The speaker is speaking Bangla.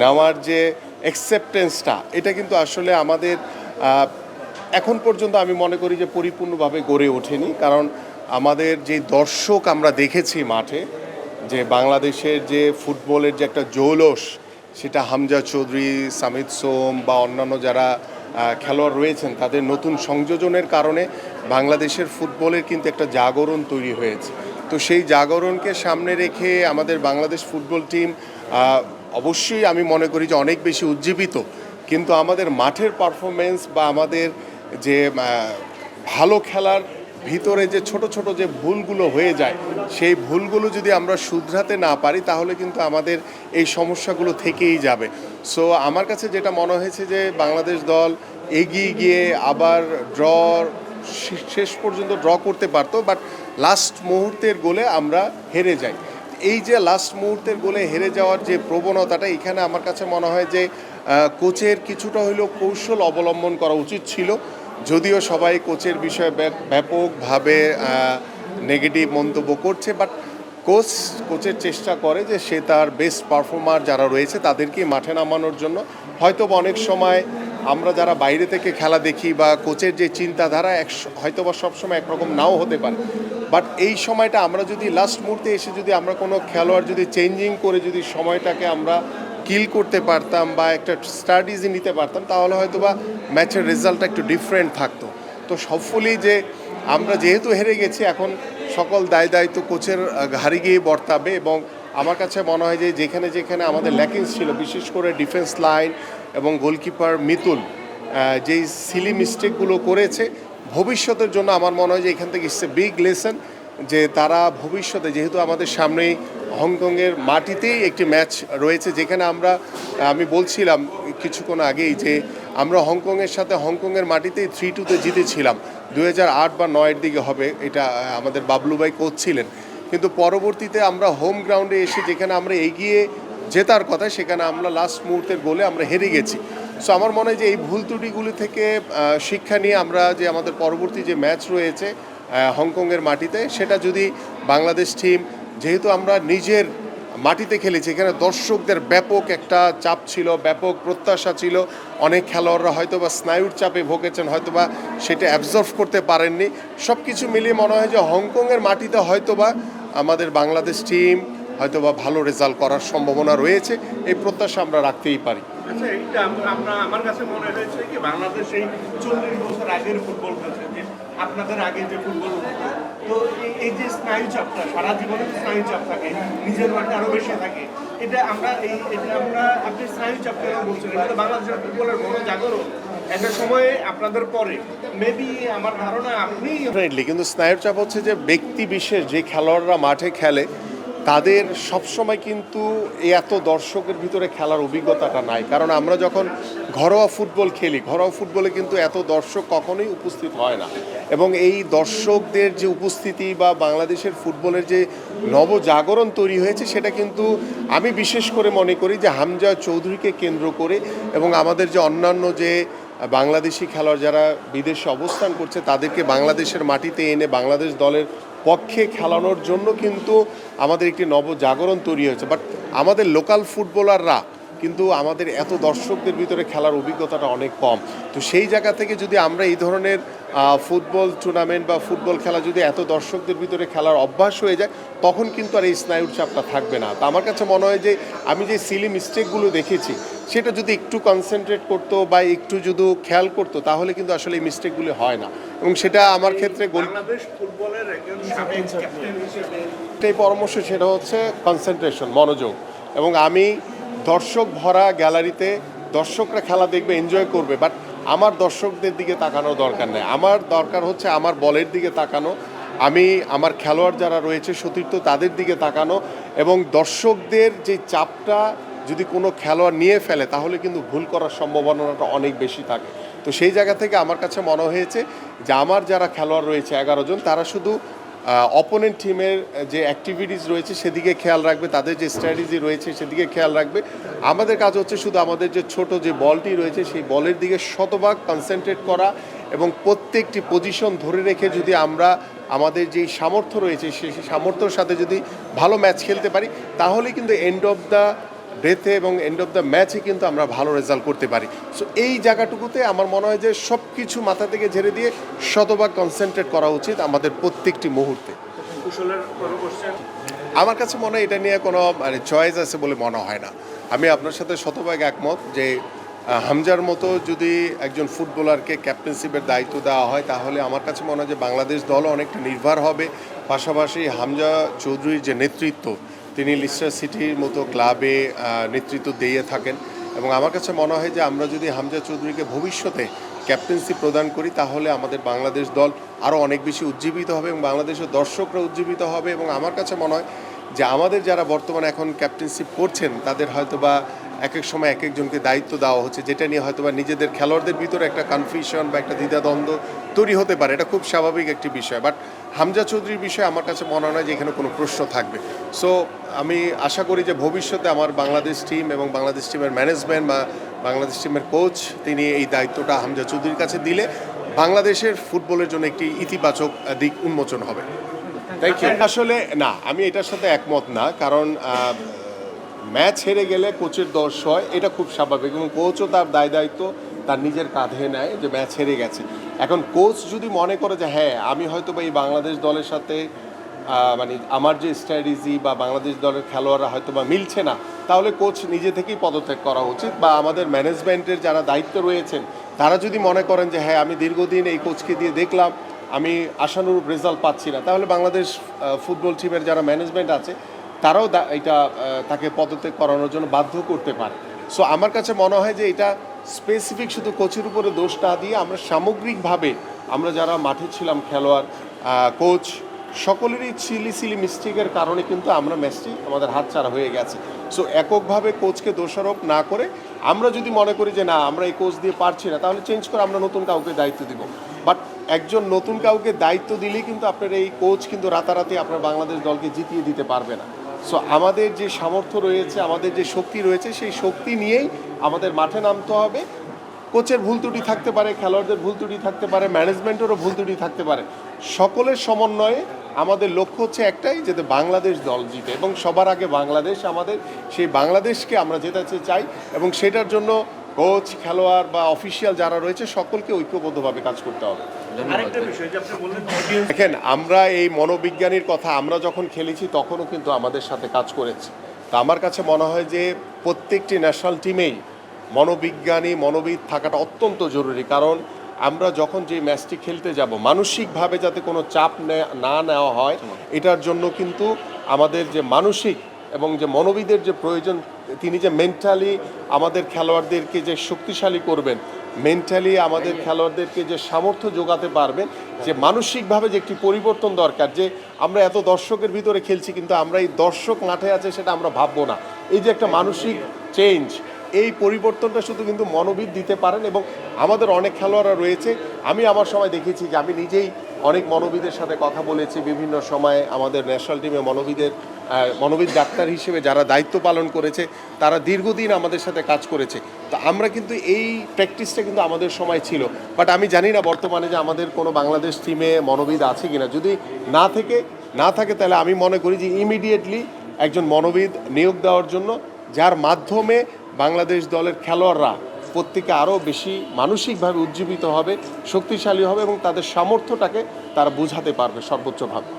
নেওয়ার যে অ্যাকসেপ্টেন্সটা, এটা কিন্তু আসলে আমাদের এখন পর্যন্ত আমি মনে করি যে পরিপূর্ণভাবে গড়ে ওঠেনি। কারণ আমাদের যে দর্শক আমরা দেখেছি মাঠে, যে বাংলাদেশের যে ফুটবলের যে একটা জৌলস, সেটা হামজা চৌধুরী, সামিদ সোম বা অন্যান্য যারা খেলোয়াড় রয়েছেন তাদের নতুন সংযোজনের কারণে বাংলাদেশের ফুটবলের কিন্তু একটা জাগরণ তৈরি হয়েছে। তো সেই জাগরণকে সামনে রেখে আমাদের বাংলাদেশ ফুটবল টিম অবশ্যই আমি মনে করি যে অনেক বেশি উজ্জীবিত, কিন্তু আমাদের মাঠের পারফরমেন্স বা আমাদের যে ভালো খেলার ভিতরে যে ছোট ছোট যে ভুলগুলো হয়ে যায়, সেই ভুলগুলো যদি আমরা শুধরাতে না পারি তাহলে কিন্তু আমাদের এই সমস্যাগুলো থেকেই যাবে। সো আমার কাছে যেটা মনে হয়েছে যে বাংলাদেশ দল এগিয়ে গিয়ে আবার শেষ পর্যন্ত ড্র করতে পারতো, বাট লাস্ট মুহূর্তের গোলে আমরা হেরে যাই। এই যে লাস্ট মুহূর্তের গোলে হেরে যাওয়ার যে প্রবণতাটা, এখানে আমার কাছে মনে হয় যে কোচের কিছুটা হলেও কৌশল অবলম্বন করা উচিত ছিল। যদিও সবাই কোচের বিষয়ে ব্যাপকভাবে নেগেটিভ মন্তব্য করছে, বাট কোচের চেষ্টা করে যে সে তার বেস্ট পারফর্মার যারা রয়েছে তাদেরকে মাঠে নামানোর জন্য। হয়তো অনেক সময় আমরা যারা বাইরে থেকে খেলা দেখি বা কোচের যে চিন্তাধারা হয়তো বা সবসময় একরকম নাও হতে পারে, বাট এই সময়টা আমরা যদি লাস্ট মুহূর্তে এসে যদি আমরা কোনো খেলোয়াড় যদি চেঞ্জিং করে যদি সময়টাকে আমরা কিল করতে পারতাম বা একটা স্ট্র্যাটেজি নিতে পারতাম, তাহলে হয়তো বা ম্যাচের রেজাল্টটা একটু ডিফারেন্ট থাকতো। তো সবফুলি যে আমরা যেহেতু হেরে গেছি, এখন সকল দায়িত্ব কোচের ঘাড়ে গিয়ে বর্তাবে। এবং আমার কাছে মনে হয় যে যেখানে যেখানে আমাদের ল্যাকিংস ছিল, বিশেষ করে ডিফেন্স লাইন এবং গোলকিপার মিতুল যেই সিলি মিস্টেকগুলো করেছে, ভবিষ্যতের জন্য আমার মনে হয় যে এখান থেকে ইটস এ বিগ লেসন, যে তারা ভবিষ্যতে, যেহেতু আমাদের সামনেই হংকংয়ের মাটিতেই একটি ম্যাচ রয়েছে, যেখানে আমি বলছিলাম কিছুক্ষণ আগেই যে আমরা হংকংয়ের সাথে হংকংয়ের মাটিতেই 3-2 জিতেছিলাম 2008 বা 9-এর দিকে হবে, এটা আমাদের বাবলু ভাই কোচ ছিলেন। কিন্তু পরবর্তীতে আমরা হোম গ্রাউন্ডে এসে যেখানে আমরা এগিয়ে জেতার কথা, সেখানে আমরা লাস্ট মুহূর্তের গোলে আমরা হেরে গেছি। সো আমার মনে হয় যে এই ভুল ত্রুটিগুলি থেকে শিক্ষা নিয়ে আমরা যে আমাদের পরবর্তী যে ম্যাচ রয়েছে হংকংয়ের মাটিতে, সেটা যদি বাংলাদেশ টিম, যেহেতু আমরা নিজের মাটিতে খেলেছি, এখানে দর্শকদের ব্যাপক একটা চাপ ছিল, ব্যাপক প্রত্যাশা ছিল, অনেক খেলোয়াড়রা হয়তো বা স্নায়ুর চাপে ভুগেছেন, হয়তো বা সেটা অ্যাবজর্ভ করতে পারেননি। সব কিছু মিলিয়ে মনে হয় যে হংকংয়ের মাটিতে হয়তো বা আমাদের বাংলাদেশ টিম হয়তো বা ভালো রেজাল্ট করার সম্ভাবনা রয়েছে, এই প্রত্যাশা আমরা রাখতেই পারি। আচ্ছা, এইটা আমার কাছে মনে হয়েছে কি বাংলাদেশ এই 40 বছর আগের ফুটবল খেলছে, যে আপনাদের আগে যে ফুটবল হতো, তো এই যে স্নায়ু চাপটা সারা জীবনে স্নায়ু চাপ থাকে, নিজের মাঠে আরো বেশি থাকে, এটা আমরা আপনি স্নায়ু চাপ কেন বলছেন? এটা তো বাংলাদেশের ফুটবলের বড় জাগরণ একটা সময়ে আপনাদের পরে, মেবি আমার ধারণা আপনি। কিন্তু স্নায়ুর চাপ হচ্ছে যে ব্যক্তি বিশেষ যে খেলোয়াড়রা মাঠে খেলে তাদের সবসময় কিন্তু এত দর্শকের ভিতরে খেলার অভিজ্ঞতাটা নাই। কারণ আমরা যখন ঘরোয়া ফুটবল খেলি, ঘরোয়া ফুটবলে কিন্তু এত দর্শক কখনোই উপস্থিত হয় না। এবং এই দর্শকদের যে উপস্থিতি বা বাংলাদেশের ফুটবলের যে নবজাগরণ তৈরি হয়েছে, সেটা কিন্তু আমি বিশেষ করে মনে করি যে হামজা চৌধুরীকে কেন্দ্র করে এবং আমাদের যে অন্যান্য যে বাংলাদেশি খেলোয়াড় যারা বিদেশে অবস্থান করছে, তাদেরকে বাংলাদেশের মাটিতে এনে বাংলাদেশ দলের পক্ষে খেলানোর জন্য কিন্তু আমাদের একটি নবজাগরণ তৈরি হয়েছে। বাট আমাদের লোকাল ফুটবলাররা কিন্তু আমাদের এত দর্শকদের ভিতরে খেলার অভিজ্ঞতাটা অনেক কম। তো সেই জায়গা থেকে যদি আমরা এই ধরনের ফুটবল টুর্নামেন্ট বা ফুটবল খেলা যদি এত দর্শকদের ভিতরে খেলার অভ্যাস হয়ে যায়, তখন কিন্তু আর এই স্নায়ুর চাপটা থাকবে না। তো আমার কাছে মনে হয় যে আমি যে সিলি মিস্টেকগুলো দেখেছি, সেটা যদি একটু কনসেন্ট্রেট করতো বা একটু যদি খেয়াল করতো, তাহলে কিন্তু আসলে এই মিস্টেকগুলো হয় না। এবং সেটা আমার ক্ষেত্রে বাংলাদেশ ফুটবলের একজন সাবেক ক্যাপ্টেন হিসেবে এই পরামর্শ, সেটা হচ্ছে কনসেন্ট্রেশন, মনোযোগ। এবং আমি দর্শক ভরা গ্যালারিতে দর্শকরা খেলা দেখবে, এনজয় করবে, বাট আমার দর্শকদের দিকে তাকানোর দরকার নেই। আমার দরকার হচ্ছে আমার বলের দিকে তাকানো, আমি আমার খেলোয়াড় যারা রয়েছে সতীর্থ তাদের দিকে তাকানো। এবং দর্শকদের যে চাপটা যদি কোনো খেলোয়াড় নিয়ে ফেলে, তাহলে কিন্তু ভুল করার সম্ভাবনাটা অনেক বেশি থাকে। তো সেই জায়গা থেকে আমার কাছে মনে হয়েছে যে আমার যারা খেলোয়াড় রয়েছে 11 জন, তারা শুধু অপোনেন্ট টিমের যে অ্যাক্টিভিটিস রয়েছে সেদিকে খেয়াল রাখবে, তাদের যে স্ট্র্যাটেজি রয়েছে সেদিকে খেয়াল রাখবে। আমাদের কাজ হচ্ছে শুধু আমাদের যে ছোট যে বলটি রয়েছে সেই বলের দিকে শতভাগ কনসেন্ট্রেট করা এবং প্রত্যেকটি পজিশন ধরে রেখে যদি আমরা আমাদের যেই সামর্থ্য রয়েছে সেই সামর্থ্যর সাথে যদি ভালো ম্যাচ খেলতে পারি, তাহলে কিন্তু এন্ড অফ দ্য ডেতে এবং এন্ড অফ দ্য ম্যাচে কিন্তু আমরা ভালো রেজাল্ট করতে পারি। সো এই জায়গাটুকুতে আমার মনে হয় যে সব কিছু মাথা থেকে ঝেড়ে দিয়ে শতভাগ কনসেন্ট্রেট করা উচিত আমাদের প্রত্যেকটি মুহূর্তে। কুশলের কোনো কোশ্চেন? আমার কাছে মনে হয় এটা নিয়ে কোনো মানে চয়েস আছে বলে মনে হয় না। আমি আপনার সাথে শতভাগ একমত যে হামজার মতো যদি একজন ফুটবলারকে ক্যাপ্টেনশিপের দায়িত্ব দেওয়া হয় তাহলে আমার কাছে মনে হয় যে বাংলাদেশ দলও অনেকটা নির্ভর হবে। পাশাপাশি হামজা চৌধুরীর যে নেতৃত্ব, তিনি লিস্টার সিটির মতো ক্লাবে নেতৃত্ব দিয়ে থাকেন এবং আমার কাছে মনে হয় যে আমরা যদি হামজা চৌধুরীকে ভবিষ্যতে ক্যাপ্টেন্সি প্রদান করি তাহলে আমাদের বাংলাদেশ দল আরও অনেক বেশি উজ্জীবিত হবে এবং বাংলাদেশের দর্শকরা উজ্জীবিত হবে। এবং আমার কাছে মনে হয় যে আমাদের যারা বর্তমানে এখন ক্যাপ্টেনশিপ করছেন তাদের হয়তোবা এক এক সময় এক একজনকে দায়িত্ব দেওয়া হচ্ছে, যেটা নিয়ে হয়তোবা নিজেদের খেলোয়াড়দের ভিতরে একটা কনফিউশন বা একটা দ্বিধাদ্বন্দ্ব তৈরি হতে পারে। এটা খুব স্বাভাবিক একটি বিষয়। বাট হামজা চৌধুরীর বিষয়ে আমার কাছে মনে হয় না যে এখানে কোনো প্রশ্ন থাকবে। সো আমি আশা করি যে ভবিষ্যতে আমার বাংলাদেশ টিম এবং বাংলাদেশ টিমের ম্যানেজমেন্ট বা বাংলাদেশ টিমের কোচ তিনি এই দায়িত্বটা হামজা চৌধুরীর কাছে দিলে বাংলাদেশের ফুটবলের জন্য একটি ইতিবাচক দিক উন্মোচন হবে। Thank you. আসলে না, আমি এটার সাথে একমত না, কারণ ম্যাচ হেরে গেলে কোচের দোষ হয়, এটা খুব স্বাভাবিক এবং কোচও তার দায়িত্ব তার নিজের কাঁধে নেয় যে ম্যাচ হেরে গেছে। এখন কোচ যদি মনে করে যে হ্যাঁ আমি হয়তো বা এই বাংলাদেশ দলের সাথে মানে আমার যে স্ট্র্যাটেজি বা বাংলাদেশ দলের খেলোয়াড়রা হয়তো বা মিলছে না, তাহলে কোচ নিজে থেকেই পদত্যাগ করা উচিত। বা আমাদের ম্যানেজমেন্টের যারা দায়িত্ব রয়েছেন তারা যদি মনে করেন যে হ্যাঁ আমি দীর্ঘদিন এই কোচকে দিয়ে দেখলাম আমি আশানুরূপ রেজাল্ট পাচ্ছি না, তাহলে বাংলাদেশ ফুটবল টিমের যারা ম্যানেজমেন্ট আছে তারাও এটা তাকে পদত্যাগ করানোর জন্য বাধ্য করতে পারে। সো আমার কাছে মনে হয় যে এটা স্পেসিফিক শুধু কোচের উপরে দোষ না দিয়ে আমরা সামগ্রিকভাবে আমরা যারা মাঠে ছিলাম খেলোয়াড়, কোচ, সকলেরই সিলি মিস্টেকের কারণে কিন্তু আমরা ম্যাচটি আমাদের হাতছাড়া হয়ে গেছে। সো এককভাবে কোচকে দোষারোপ না করে আমরা যদি মনে করি যে না আমরা এই কোচ দিয়ে পারছি না, তাহলে চেঞ্জ করে আমরা নতুন কাউকে দায়িত্ব দিব। বাট একজন নতুন কাউকে দায়িত্ব দিলেই কিন্তু আপনার এই কোচ কিন্তু রাতারাতি আপনার বাংলাদেশ দলকে জিতিয়ে দিতে পারবে না। সো আমাদের যে সামর্থ্য রয়েছে, আমাদের যে শক্তি রয়েছে, সেই শক্তি নিয়েই আমাদের মাঠে নামতে হবে। কোচের ভুল ত্রুটি থাকতে পারে, খেলোয়াড়দের ভুল ত্রুটি থাকতে পারে, ম্যানেজমেন্টেরও ভুল ত্রুটি থাকতে পারে। সকলের সমন্বয়ে আমাদের লক্ষ্য হচ্ছে একটাই, যাতে বাংলাদেশ দল জিতে এবং সবার আগে বাংলাদেশ আমাদের, সেই বাংলাদেশকে আমরা জেতাতে চাই এবং সেটার জন্য কোচ, খেলোয়াড় বা অফিসিয়াল যারা রয়েছে সকলকে ঐক্যবদ্ধভাবে কাজ করতে হবে। আরেকটা বিষয় যে আপনি বললেন অডিয়েন্স, দেখেন আমরা এই মনোবিজ্ঞানীর কথা আমরা যখন খেলেছি তখনও কিন্তু আমাদের সাথে কাজ করেছে। তা আমার কাছে মনে হয় যে প্রত্যেকটি ন্যাশনাল টিমেই মনোবিদ থাকাটা অত্যন্ত জরুরি। কারণ আমরা যখন যে ম্যাচটি খেলতে যাব মানসিকভাবে যাতে কোনো চাপ না নেওয়া হয়, এটার জন্য কিন্তু আমাদের যে মানসিক এবং যে মনোবিদের যে প্রয়োজন, তিনি যে মেন্টালি আমাদের খেলোয়াড়দেরকে যে শক্তিশালী করবেন, মেন্টালি আমাদের খেলোয়াড়দেরকে যে সামর্থ্য যোগাতে পারবেন, যে মানসিকভাবে যে একটি পরিবর্তন দরকার, যে আমরা এত দর্শকের ভিতরে খেলছি কিন্তু আমরা এই দর্শক মাঠে আছে সেটা আমরা ভাববো না, এই যে একটা মানসিক চেঞ্জ, এই পরিবর্তনটা শুধু কিন্তু মনোবিদ দিতে পারেন। এবং আমাদের অনেক খেলোয়াড়রা রয়েছে, আমি আমার সময় দেখেছি যে আমি নিজেই অনেক মনোবিদের সাথে কথা বলেছি বিভিন্ন সময়ে, আমাদের ন্যাশনাল টিমে মনোবিদ ডাক্তার হিসেবে যারা দায়িত্ব পালন করেছে তারা দীর্ঘদিন আমাদের সাথে কাজ করেছে। তো আমরা কিন্তু এই প্র্যাকটিসটা কিন্তু আমাদের সময় ছিল। বাট আমি জানি না বর্তমানে যে আমাদের কোনো বাংলাদেশ টিমে মনোবিদ আছে কিনা। যদি না থাকে তাহলে আমি মনে করি যে ইমিডিয়েটলি একজন মনোবিদ নিয়োগ দেওয়ার জন্য, যার মাধ্যমে বাংলাদেশ দলের খেলোয়াড়রা প্রত্যেকে আরও বেশি মানসিকভাবে উজ্জীবিত হবে, শক্তিশালী হবে এবং তাদের সামর্থ্যটাকে তারা বোঝাতে পারবে সর্বোচ্চভাবে।